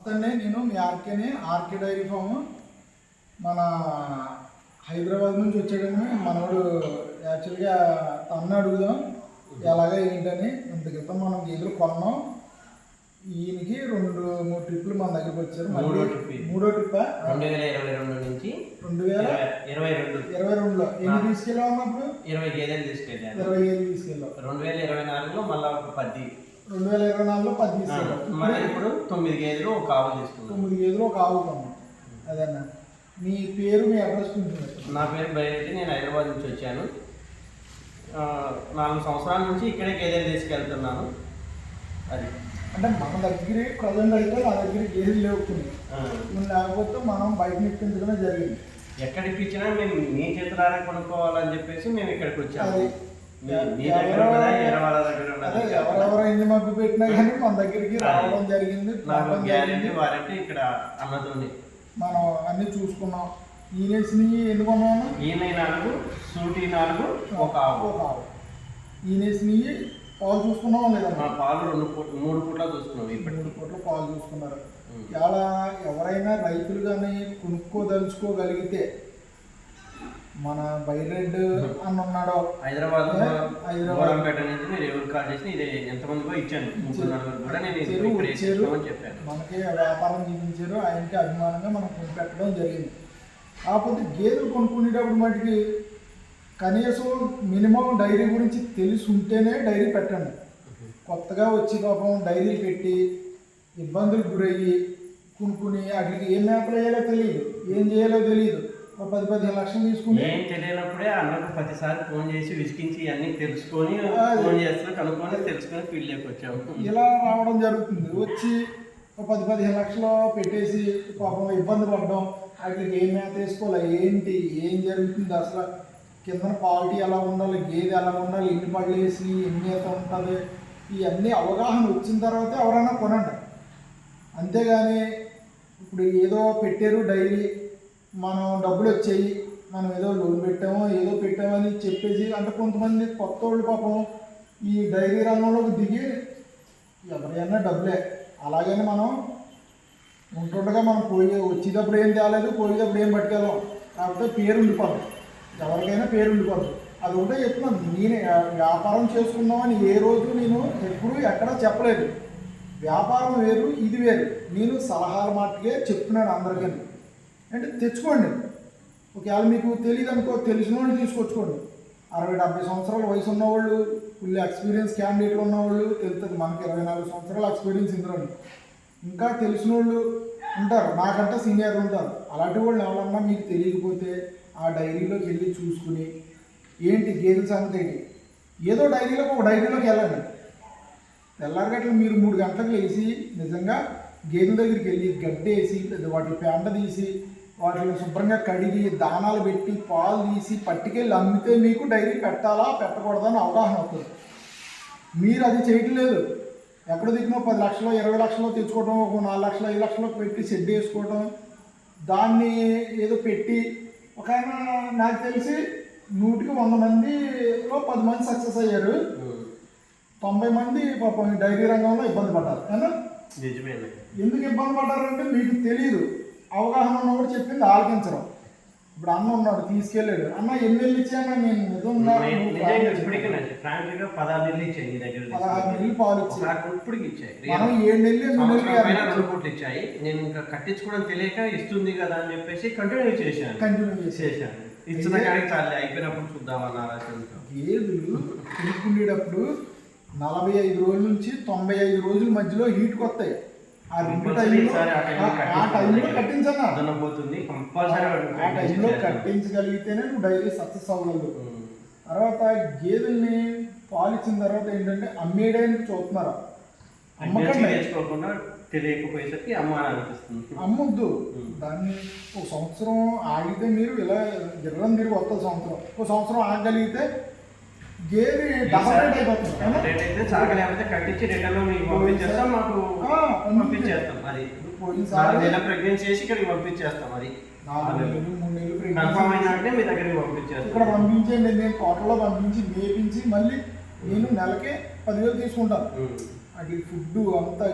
నేను మీ RK dairy farm మన హైదరాబాద్ నుంచి వచ్చాడని మనోడు యాక్చువల్గా అన్న అడుగుదాం ఎలాగ ఏంటని. ఇంత క్రితం మనం గేదెలు కొన్నాం. ఈయనకి 2-3 ట్రిప్లు మన దగ్గరికి వచ్చారు. మూడో ట్రిప్ 2022 నుంచి 2022లో ఎన్ని తీసుకెళ్ళాం అప్పుడు? 20 గేదెలు తీసుకెళ్ళాను. 20 గేదెలు తీసుకెళ్ళాం. 2024లో మళ్ళీ ఒక 10. 2024లో 10 తీసుకెళ్ళాం. ఇప్పుడు 9 గేదెలు ఒక ఆవు తీసుకున్నాం. 9 గేదెలు ఒక ఆవు కొన్నాం. అదన్నా. మీ పేరు, మీ అడ్రస్ కొంచెం. నా పేరు బైరెడ్డి. నేను హైదరాబాద్ నుంచి వచ్చాను. 4 సంవత్సరాల నుంచి ఇక్కడే గేదెలు తీసుకెళ్తున్నాను. అది అంటే మన దగ్గర ప్రజెంట్ అయితే నా దగ్గర గేదెలు లేవుకుని లేకపోతే మనం బయట నిప్పించడమే జరిగింది. ఎక్కడ ఇప్పించినా మేము మీ చేతులారా కొనుక్కోవాలని చెప్పేసి మేము ఇక్కడికి వచ్చాము. ఎవరెవరు ఎన్ని మబ్బు పెట్టినా కానీ మన దగ్గరికి రావడం జరిగింది. వారంటే ఇక్కడ అన్నతోని మనం అన్ని చూసుకున్నాం. ఈనేసిని ఎన్ని కొన్నాము? ఈయన 4, సూటి 4, ఒక ఆవు. ఈనేసిని పాలు చూసుకున్నాం లేదా? మా పాలు 3 పూట్ల చూసుకున్నాం. 3 పూట్ల పాలు చూసుకున్నారు. ఇలా ఎవరైనా రైతులు కానీ కొనుక్కోదలుచుకోగలిగితే మన బైరెడ్డి అని ఉన్నాడో హైదరాబాద్ నుంచి మీరు ఎవరు కాల్ చేసి ఇది ఎంతమందికో ఇచ్చాను. మనకి వ్యాపారం చూపించారు. ఆయనకి అభిమానంగా మనం కొనిపెట్టడం జరిగింది. కాకపోతే గేదెలు కొనుక్కునేటప్పుడు మటుకి కనీసం మినిమం డైరీ గురించి తెలిసి ఉంటేనే డైరీ పెట్టండి. కొత్తగా వచ్చి పాపం డైరీలు పెట్టి ఇబ్బందులకు గురయ్యి కొనుక్కుని వాటికి ఏం మేపలు వేయాలో తెలియదు, ఏం చేయాలో తెలియదు. 10-15 లక్షలు తీసుకుని ఏం తెలియనప్పుడే అన్నకు ప్రతిసారి ఫోన్ చేసి విసికించి అన్ని తెలుసుకొని ఫోన్ చేస్తున్నా కనుక్కొని తెలుసుకొని ఫీల్డ్లోకి వచ్చాము. ఇలా రావడం జరుగుతుంది. వచ్చి 10-15 లక్షలు పెట్టేసి పాపం ఇబ్బంది పడడం, వాటికి ఏం మేత వేసుకోవాలి, ఏంటి ఏం జరుగుతుంది, అసలు కింద క్వాలిటీ ఎలా ఉండాలి, గేదె ఎలా ఉండాలి, ఎన్ని పళ్ళు వేసి ఎన్ని మేత ఉంటుంది, ఇవన్నీ అవగాహన వచ్చిన తర్వాతే ఎవరైనా కొనండి. అంతేగాని ఇప్పుడు ఏదో పెట్టారు డైరీ, మనం డబ్బులు వచ్చాయి, మనం ఏదో లోన్ పెట్టామో ఏదో పెట్టామని చెప్పేసి, అంటే కొంతమంది కొత్త వాళ్ళు పాపం ఈ డైరీ రంగంలోకి దిగి ఎవరైనా డబ్బులే. అలాగని మనం ఉంటుండగా మనం వచ్చేటప్పుడు ఏం తేలేదు, పోయేటప్పుడు ఏం పట్టుకెళ్ళాం. కాకపోతే పేరు ఉండిపోద్ది, ఎవరికైనా పేరు ఉండిపోద్ది. అది ఒకటే చెప్తున్నాను. నేను వ్యాపారం చేసుకున్నామని ఏ రోజు నేను ఎప్పుడు ఎక్కడా చెప్పలేదు. వ్యాపారం వేరు, ఇది వేరు. నేను సలహాల మాటకే చెప్తున్నాను అందరికీ. అంటే తెచ్చుకోండి. ఒకవేళ మీకు తెలియదు అనుకో, తెలిసిన వాళ్ళు తీసుకొచ్చుకోండి. 60-70 సంవత్సరాల వయసు ఉన్నవాళ్ళు, ఫుల్ ఎక్స్పీరియన్స్ క్యాండిడేట్లు ఉన్నవాళ్ళు తెలుస్తుంది. మనకి 24 సంవత్సరాల ఎక్స్పీరియన్స్ ఇందులో. ఇంకా తెలిసిన వాళ్ళు ఉంటారు, నాకంటే సీనియర్ ఉంటారు. అలాంటి వాళ్ళు ఎవరన్నా మీకు తెలియకపోతే ఆ డైరీలోకి వెళ్ళి చూసుకుని ఏంటి గేదెల సంగతి ఏంటి, ఏదో ఒక డైరీలోకి వెళ్ళండి. తెల్లారగట్ల మీరు 3 గంటలకు లేచి నిజంగా గేదెల దగ్గరికి వెళ్ళి గడ్డేసి వాటి పెంట తీసి వాటిని శుభ్రంగా కడిగి దానాలు పెట్టి పాలు తీసి పట్టుకెళ్ళి అమ్మితే మీకు డైరీ పెట్టాలా పెట్టకూడదా అని అవగాహన అవుతుంది. మీరు అది చేయటం లేదు. ఎక్కడ దిగినో 10 లక్షలు 20 లక్షలు తెచ్చుకోవడం, ఒక 4 లక్షలు 5 లక్షలు పెట్టి షెడ్ వేసుకోవడం, దాన్ని ఏదో పెట్టి ఒక ఆయన నాకు తెలిసి 100కి 100 మందిలో 10 మంది సక్సెస్ అయ్యారు. 90 మంది పాపం ఈ డైరీ రంగంలో ఇబ్బంది పడ్డారు. ఏనా? ఎందుకు ఇబ్బంది పడ్డారంటే మీకు తెలియదు. అవగాహన ఉన్నప్పుడు చెప్పింది ఆలకించడం. ఇప్పుడు అన్న ఉన్నాడు, తీసుకెళ్ళాడు. అన్న ఎన్ని నెలలు ఇచ్చాను నేను నిజంగా 16 నెలలు ఇచ్చాయి. 16 నెలలు పాలు ఇచ్చాయి. మనం 7 నెలలు 2 ఇచ్చాయి. నేను ఇంకా కట్టించుకోవడం తెలియక ఇస్తుంది కదా అని చెప్పేసి కంటిన్యూ చేశాను. ఇచ్చిన కాడికి చాలే, అయిపోయినప్పుడు చూద్దామన్న ఆలోచనతో. గేదెలు కొనుక్కునేటప్పుడు 45 రోజుల నుంచి 95 రోజుల మధ్యలో హీట్కి వస్తాయి. ఆ టైంలో కట్టించన్నా, ఆ టైంలో కట్టించగలిగితేనే నువ్వు డైలీ సక్సెస్ అవ్వగలవు. తర్వాత గేదెల్ని పాలు ఇచ్చిన తర్వాత ఏంటంటే అమ్మేయడానికి చూస్తున్నారు. తెలియకపోయేసరికి అమ్మొద్దు. దాన్ని ఒక సంవత్సరం ఆగితే మీరు ఇలా గిర్రం తిరిగి వస్తుంది. ఒక సంవత్సరం ఆగగలిగితే గేదె డెవలప్ అయిపోతుంది. కట్టించి రిటర్న్ పంపించేస్తాం, మాకు పంపించేస్తాం. అది ప్రెగ్నెన్సీ చేసి ఇక్కడికి పంపించేస్తాం. అది 4 నెలలు 3 నెలలు కన్ఫర్మ్ అయినట్టే మీ దగ్గరికి పంపించేస్తాం. ఇక్కడ పంపించండి. నేను తోటలో పంపించి మేపించి మళ్ళీ నేను నెలకే 10,000 తీసుకుంటాను. అది ఫుడ్ అంతా